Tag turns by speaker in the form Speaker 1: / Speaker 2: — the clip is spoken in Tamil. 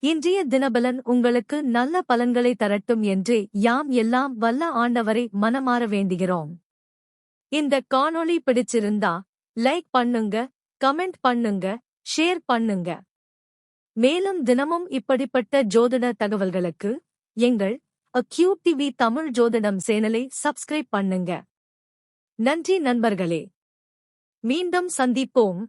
Speaker 1: இன்றைய தினபலன் உங்களுக்கு நல்ல பலன்களை தரட்டும் என்று யாம் எல்லாம் வல்ல ஆண்டவரை மனமாற வேண்டுகிறோம். இந்த காணொளி பிடிச்சிருந்தா லைக் பண்ணுங்க, கமெண்ட் பண்ணுங்க, ஷேர் பண்ணுங்க. மேலும் தினமும் இப்படிப்பட்ட ஜோதிட தகவல்களுக்கு எங்கள் அக்யூட் டிவி தமிழ் ஜோதிடம் சேனலை சப்ஸ்கிரைப் பண்ணுங்க. நன்றி நண்பர்களே. மீண்டும் சந்திப்போம்.